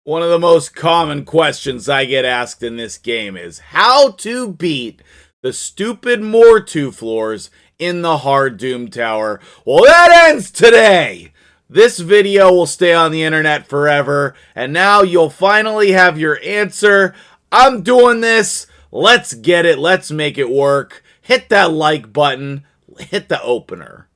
One of the most common questions I get asked in this game is how to beat the stupid Mortu floors in the hard Doom Tower. Well, that ends today! This video will stay on the internet forever, and now you'll finally have your answer. I'm doing this. Let's get it. Let's make it work. Hit that like button. Hit the opener.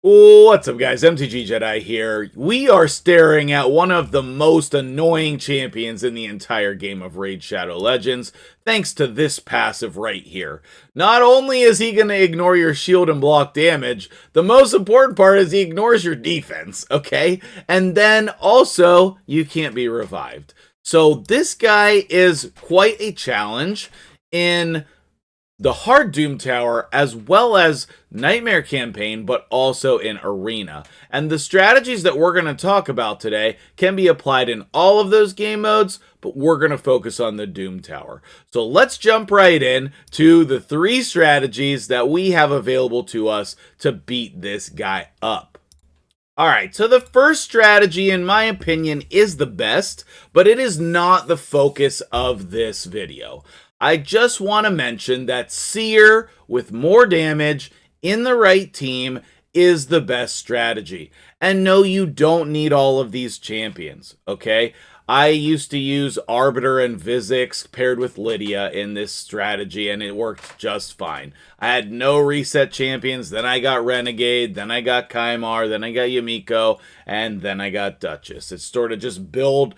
What's up, guys? MtgJedi here. We are staring at one of the most annoying champions in the entire game of Raid Shadow Legends, thanks to this passive right here. Not only is he going to ignore your shield and block damage, the most important part is he ignores your defense, okay? And then also, you can't be revived. So this guy is quite a challenge in the hard Doom Tower, as well as Nightmare Campaign, but also in Arena. And the strategies that we're going to talk about today can be applied in all of those game modes, but we're going to focus on the Doom Tower. So let's jump right in to the 3 strategies that we have available to us to beat this guy up. Alright, so the first strategy, in my opinion, is the best, but it is not the focus of this video. I just want to mention that Seer with more damage in the right team is the best strategy. And no, you don't need all of these champions, okay? I used to use Arbiter and Vizix paired with Lydia in this strategy, and it worked just fine. I had no reset champions, then I got Renegade, then I got Kymar, then I got Yumiko, and then I got Duchess. It sort of just built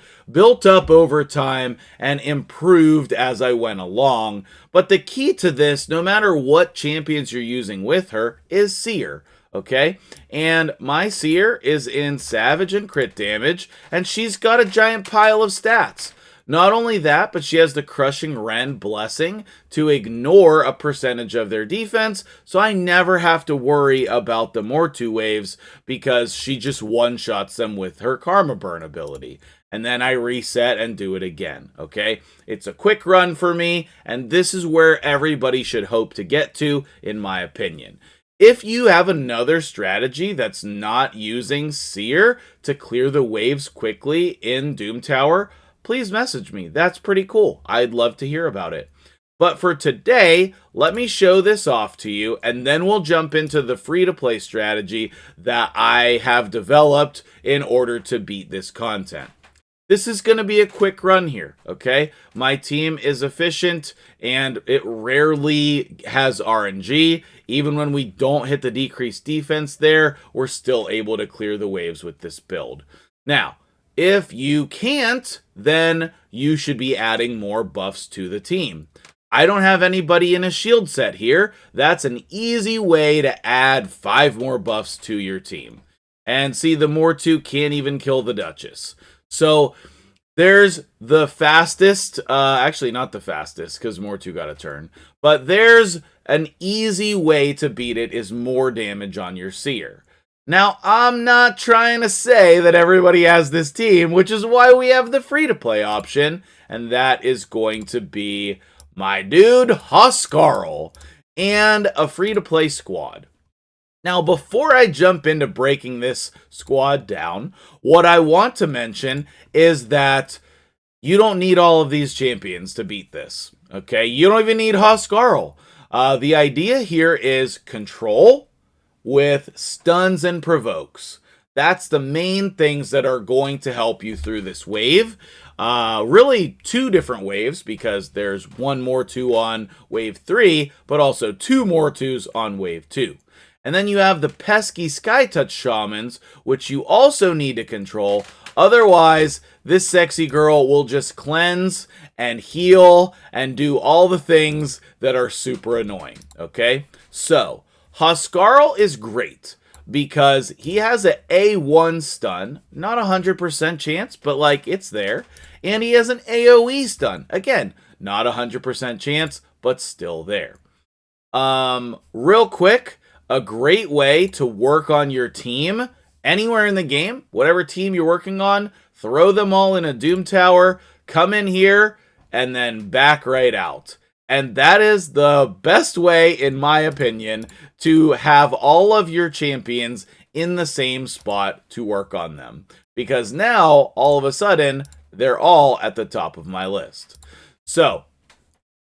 up over time and improved as I went along. But the key to this, no matter what champions you're using with her, is Seer. Okay, and my Seer is in Savage and crit damage, and she's got a giant pile of stats. Not only that, but she has the Crushing Rend Blessing to ignore a percentage of their defense, so I never have to worry about the Mortu waves because she just one-shots them with her Karma Burn ability. And then I reset and do it again, okay? It's a quick run for me, and this is where everybody should hope to get to, in my opinion. If you have another strategy that's not using Seer to clear the waves quickly in Doom Tower, please message me. That's pretty cool. I'd love to hear about it. But for today, let me show this off to you, and then we'll jump into the free-to-play strategy that I have developed in order to beat this content. This is going to be a quick run here, okay? My team is efficient, and it rarely has RNG. Even when we don't hit the decreased defense there, we're still able to clear the waves with this build. Now, if you can't, then you should be adding more buffs to the team. I don't have anybody in a shield set here. That's an easy way to add 5 more buffs to your team. And see, the Mortu can't even kill the Duchess. So there's the fastest, actually not the fastest because Mortu got a turn, but there's an easy way to beat it is more damage on your Seer. Now, I'm not trying to say that everybody has this team, which is why we have the free-to-play option, and that is going to be my dude, Huskarl, and a free-to-play squad. Now, before I jump into breaking this squad down, what I want to mention is that you don't need all of these champions to beat this, okay? You don't even need Huskarl. The idea here is control with stuns and provokes. That's the main things that are going to help you through this wave. Really 2 different waves because there's 1 Mortu on wave 3, but also 2 Mortus on wave 2. And then you have the pesky Skytouch Shamans, which you also need to control. Otherwise, this sexy girl will just cleanse and heal and do all the things that are super annoying, okay? So, Huskarl is great because he has an A1 stun. Not 100% chance, but like it's there. And he has an AoE stun. Again, not 100% chance, but still there. Real quick, a great way to work on your team anywhere in the game, whatever team you're working on, throw them all in a Doom Tower, come in here, and then back right out. And that is the best way, in my opinion, to have all of your champions in the same spot to work on them. Because now, all of a sudden, they're all at the top of my list. So,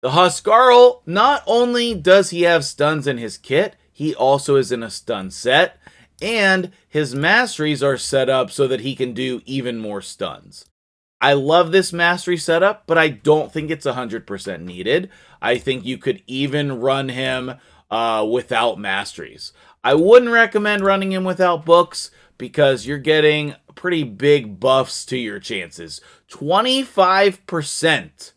the Huskarl, not only does he have stuns in his kit, he also is in a stun set, and his masteries are set up so that he can do even more stuns. I love this mastery setup, but I don't think it's 100% needed. I think you could even run him without masteries. I wouldn't recommend running him without books because you're getting pretty big buffs to your chances. 25%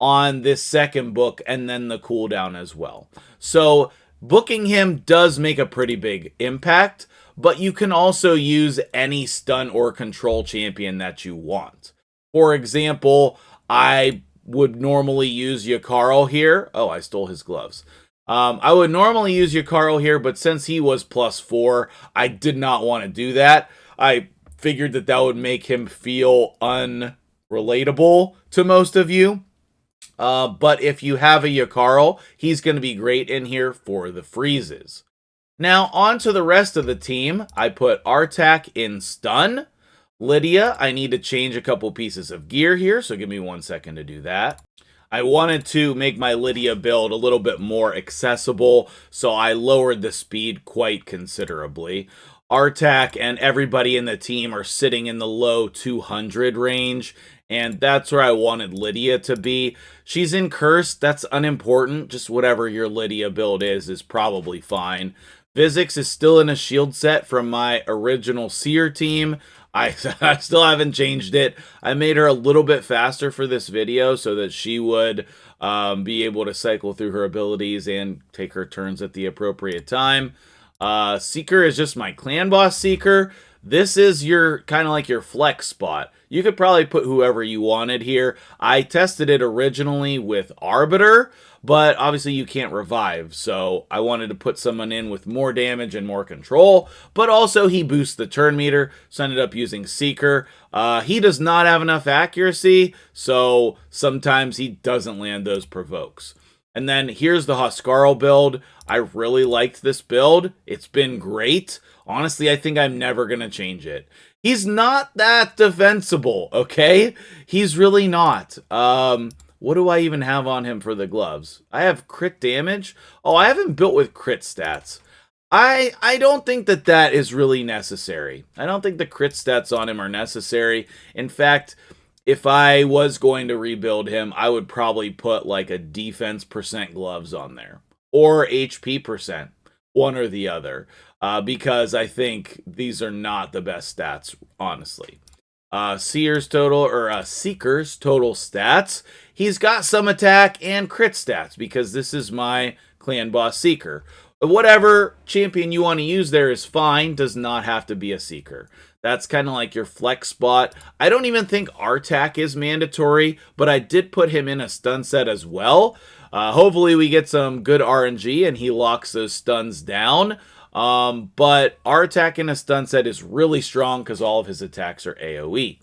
on this second book and then the cooldown as well. So booking him does make a pretty big impact, but you can also use any stun or control champion that you want. For example, I would normally use Unkillable here. Oh, I stole his gloves. I would normally use Unkillable here, but since he was +4, I did not want to do that. I figured that would make him feel unrelatable to most of you. But if you have a Unkillable, he's going to be great in here for the freezes. Now, on to the rest of the team. I put Artak in stun. Lydia, I need to change a couple pieces of gear here, so give me 1 second to do that. I wanted to make my Lydia build a little bit more accessible, so I lowered the speed quite considerably. Artak and everybody in the team are sitting in the low 200 range, and that's where I wanted Lydia to be. She's in Cursed, that's unimportant, just whatever your Lydia build is probably fine. Vizix is still in a shield set from my original Seer team. I still haven't changed it. I made her a little bit faster for this video so that she would be able to cycle through her abilities and take her turns at the appropriate time. Seeker is just my clan boss Seeker. This is your kind of like your flex spot. You could probably put whoever you wanted here. I tested it originally with Arbiter, but obviously you can't revive, so I wanted to put someone in with more damage and more control, but also he boosts the turn meter, so I ended up using Seeker. He does not have enough accuracy, so sometimes he doesn't land those provokes. And then here's the Huskarl build. I really liked this build. It's been great. Honestly, I think I'm never going to change it. He's not that defensible, okay? He's really not. What do I even have on him for the gloves? I have crit damage. Oh, I haven't built with crit stats. I don't think that is really necessary. I don't think the crit stats on him are necessary. In fact, if I was going to rebuild him, I would probably put like a defense % gloves on there. Or HP %, one or the other. Because I think these are not the best stats, honestly. Seeker's total stats. He's got some attack and crit stats because this is my clan boss Seeker. Whatever champion you want to use there is fine, does not have to be a Seeker. That's kind of like your flex spot. I don't even think Artak is mandatory, but I did put him in a stun set as well. Hopefully we get some good RNG and he locks those stuns down. But Artak in a stun set is really strong because all of his attacks are AoE.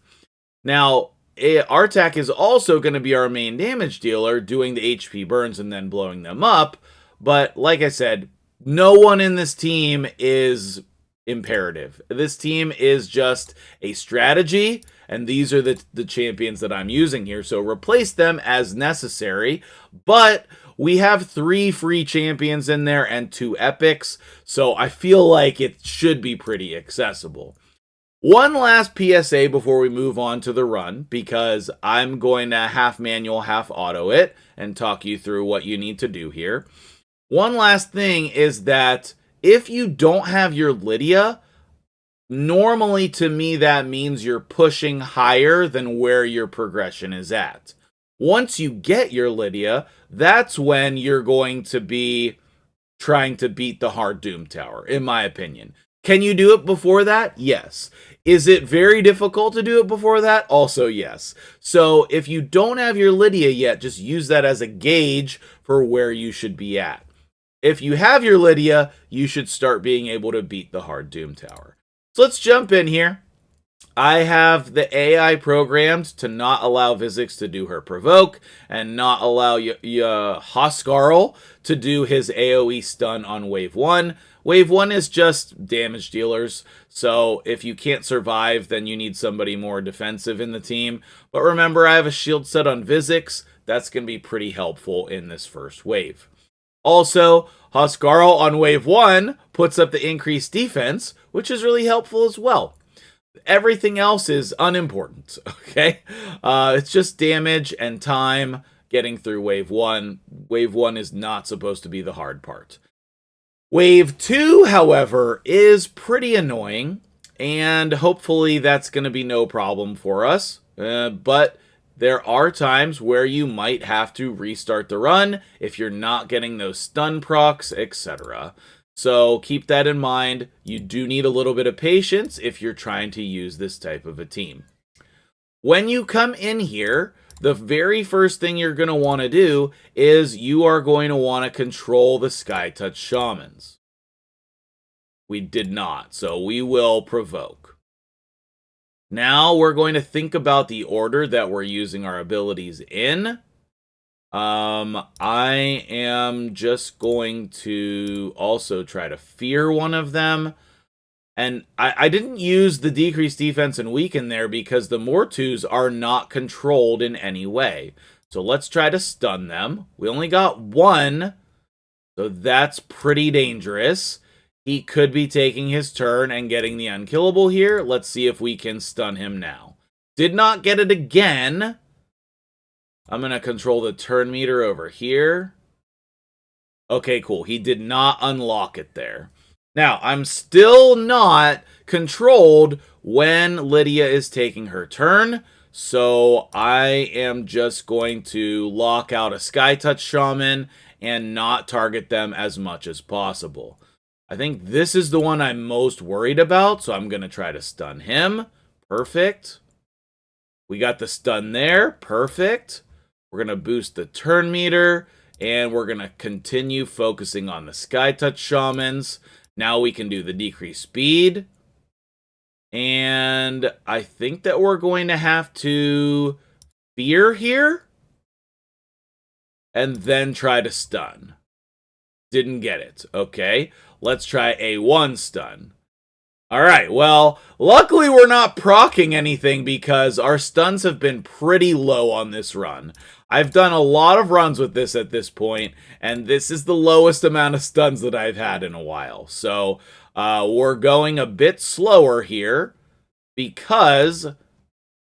Now, Artak is also going to be our main damage dealer, doing the HP burns and then blowing them up. But like I said, no one in this team is imperative. This team is just a strategy, and these are the champions that I'm using here. So replace them as necessary, but we have 3 free champions in there and 2 epics, so I feel like it should be pretty accessible. One last PSA before we move on to the run, because I'm going to half manual, half auto it, and talk you through what you need to do here. One last thing is that if you don't have your Lydia, normally to me that means you're pushing higher than where your progression is at. Once you get your Lydia, that's when you're going to be trying to beat the hard Doom Tower, in my opinion. Can you do it before that? Yes. Is it very difficult to do it before that? Also, yes. So if you don't have your Lydia yet, just use that as a gauge for where you should be at. If you have your Lydia, you should start being able to beat the hard Doom Tower. So let's jump in here. I have the AI programmed to not allow Vizix to do her provoke and not allow Hoskarl to do his AoE stun on wave 1. Wave 1 is just damage dealers, so if you can't survive, then you need somebody more defensive in the team. But remember, I have a shield set on Vizix. That's going to be pretty helpful in this first wave. Also, Hoskarl on wave 1 puts up the increased defense, which is really helpful as well. Everything else is unimportant, okay? It's just damage and time getting through wave 1. Wave 1 is not supposed to be the hard part. Wave 2, however, is pretty annoying, and hopefully that's going to be no problem for us. But there are times where you might have to restart the run if you're not getting those stun procs, etc. So keep that in mind. You do need a little bit of patience if you're trying to use this type of a team. When you come in here, the very first thing you're going to want to do is you are going to want to control the Skytouch Shamans. We did not, so we will provoke. Now we're going to think about the order that we're using our abilities in. I am just going to also try to fear one of them. And I didn't use the decreased defense and weaken there because the Mortus are not controlled in any way. So let's try to stun them. We only got one, so that's pretty dangerous. He could be taking his turn and getting the Unkillable here. Let's see if we can stun him now. Did not get it again. I'm going to control the turn meter over here. Okay, cool. He did not unlock it there. Now, I'm still not controlled when Lydia is taking her turn, so I am just going to lock out a Skytouch Shaman and not target them as much as possible. I think this is the one I'm most worried about, so I'm going to try to stun him. Perfect. We got the stun there. Perfect. We're going to boost the turn meter, and we're going to continue focusing on the Skytouch Shamans. Now we can do the decreased speed. And I think that we're going to have to fear here. And then try to stun. Didn't get it. Okay, let's try A1 stun. Alright, well, luckily we're not proccing anything because our stuns have been pretty low on this run. I've done a lot of runs with this at this point, and this is the lowest amount of stuns that I've had in a while. So, we're going a bit slower here because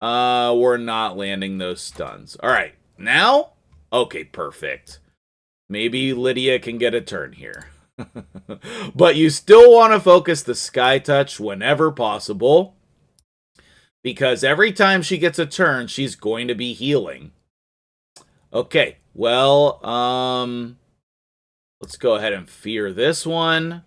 we're not landing those stuns. Alright, now? Okay, perfect. Maybe Lydia can get a turn here. But you still want to focus the Skytouch whenever possible, because every time she gets a turn, she's going to be healing. Okay, well, let's go ahead and fear this one.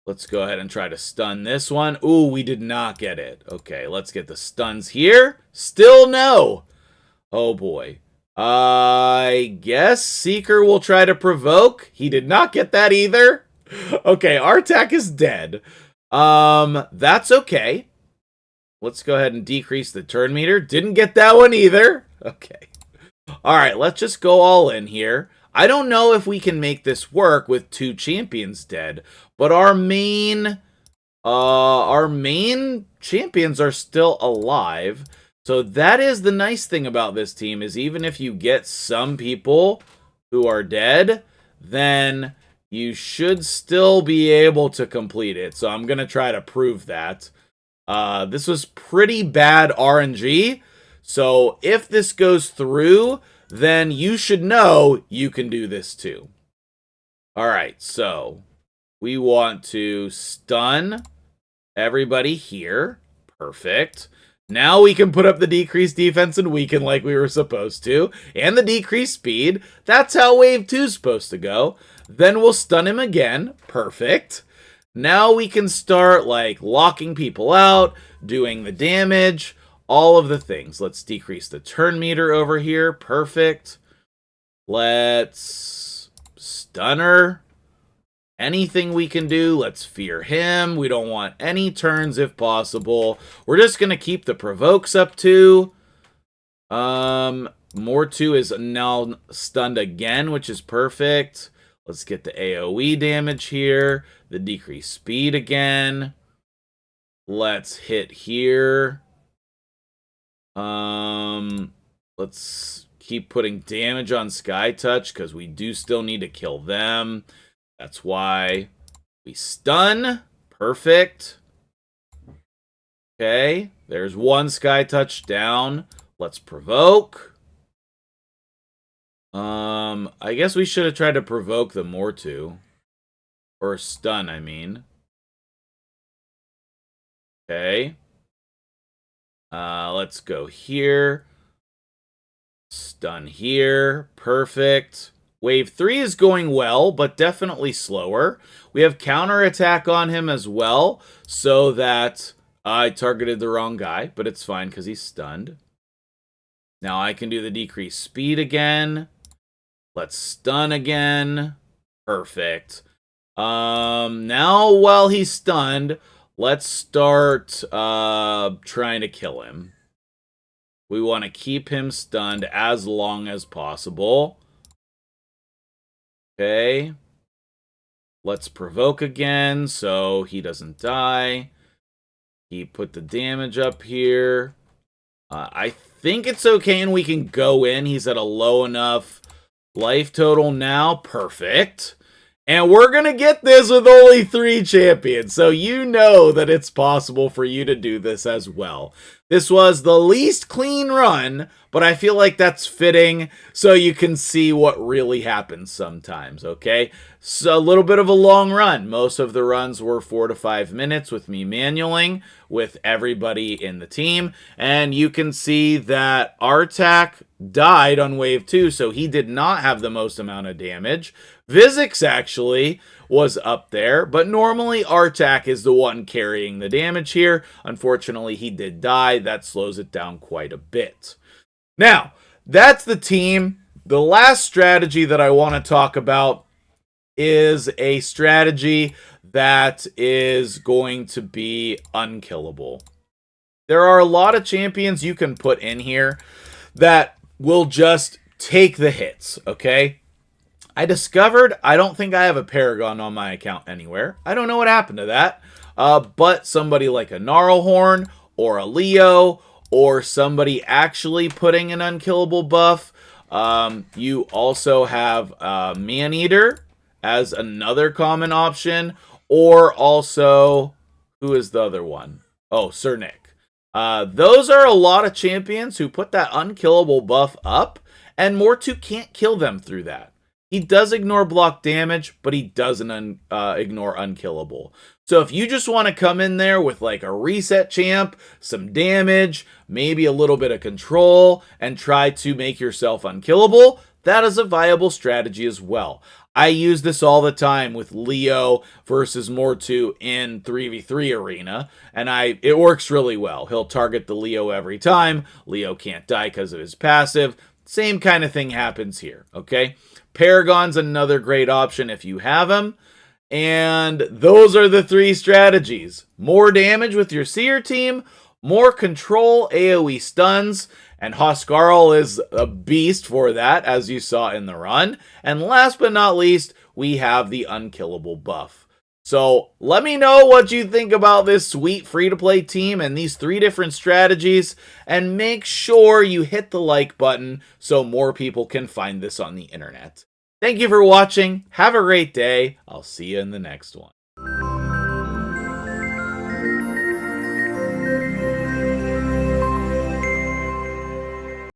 Let's go ahead and try to stun this one. Ooh, we did not get it. Okay, let's get the stuns here. Still no. Oh boy. I guess Seeker will try to provoke. He did not get that either. Okay, Artak is dead. That's okay. Let's go ahead and decrease the turn meter. Didn't get that one either. Okay. Alright, let's just go all in here. I don't know if we can make this work with 2 champions dead, but our main champions are still alive. So that is the nice thing about this team, is even if you get some people who are dead, then you should still be able to complete it. So I'm going to try to prove that. This was pretty bad RNG. So if this goes through, then you should know you can do this too. Alright, so we want to stun everybody here. Perfect. Now we can put up the decreased defense and weaken like we were supposed to. And the decreased speed. That's how wave 2 is supposed to go. Then we'll stun him again. Perfect. Now we can start like locking people out, doing the damage, all of the things. Let's decrease the turn meter over here. Perfect. Let's stun her. anything we can do. Let's fear him. We don't want any turns if possible. We're just going to keep the provokes up too. Mortu is now stunned again, which is perfect. Let's get the AoE damage here. The decreased speed again. Let's hit here. Let's keep putting damage on Sky Touch because we do still need to kill them. That's why we stun. Perfect. Okay, there's one Sky Touch down. Let's provoke. I guess we should have tried to provoke the Mortu. Or stun, I mean. Okay. Let's go here. Stun here. Perfect. Wave 3 is going well, but definitely slower. We have counterattack on him as well, so that I targeted the wrong guy, but it's fine because he's stunned. Now I can do the decreased speed again. Let's stun again. Perfect. Now while he's stunned, let's start trying to kill him. We want to keep him stunned as long as possible. Okay. Let's provoke again so he doesn't die. He put the damage up here. I think it's okay and we can go in. He's at a low enough life total now. Perfect. And we're going to get this with only 3 champions. So you know that it's possible for you to do this as well. This was the least clean run, but I feel like that's fitting so you can see what really happens sometimes, okay? So a little bit of a long run. Most of the runs were 4 to 5 minutes with me manualing with everybody in the team. And you can see that Artak died on wave 2, so he did not have the most amount of damage. Vizix actually was up there, but normally Artak is the one carrying the damage here. Unfortunately, he did die. That slows it down quite a bit. Now, that's the team. The last strategy that I want to talk about is a strategy that is going to be unkillable. There are a lot of champions you can put in here that will just take the hits, okay? I discovered I don't think I have a Paragon on my account anywhere. I don't know what happened to that. But somebody like a Gnarlhorn or a Leo or somebody actually putting an unkillable buff. You also have Maneater as another common option. Or also, who is the other one? Oh, Sir Nick. Those are a lot of champions who put that unkillable buff up. And Mortu can't kill them through that. He does ignore block damage, but he doesn't ignore unkillable. So if you just want to come in there with like a reset champ, some damage, maybe a little bit of control, and try to make yourself unkillable, that is a viable strategy as well. I use this all the time with Leo versus Mortu in 3v3 arena, and it works really well. He'll target the Leo every time. Leo can't die because of his passive. Same kind of thing happens here, okay? Paragon's another great option if you have him. And those are the 3 strategies. More damage with your Seer team, more control AoE stuns, and Hoskarl is a beast for that, as you saw in the run. And last but not least, we have the unkillable buff. So let me know what you think about this sweet free-to-play team and these 3 different strategies, and make sure you hit the like button so more people can find this on the internet. Thank you for watching. Have a great day. I'll see you in the next one.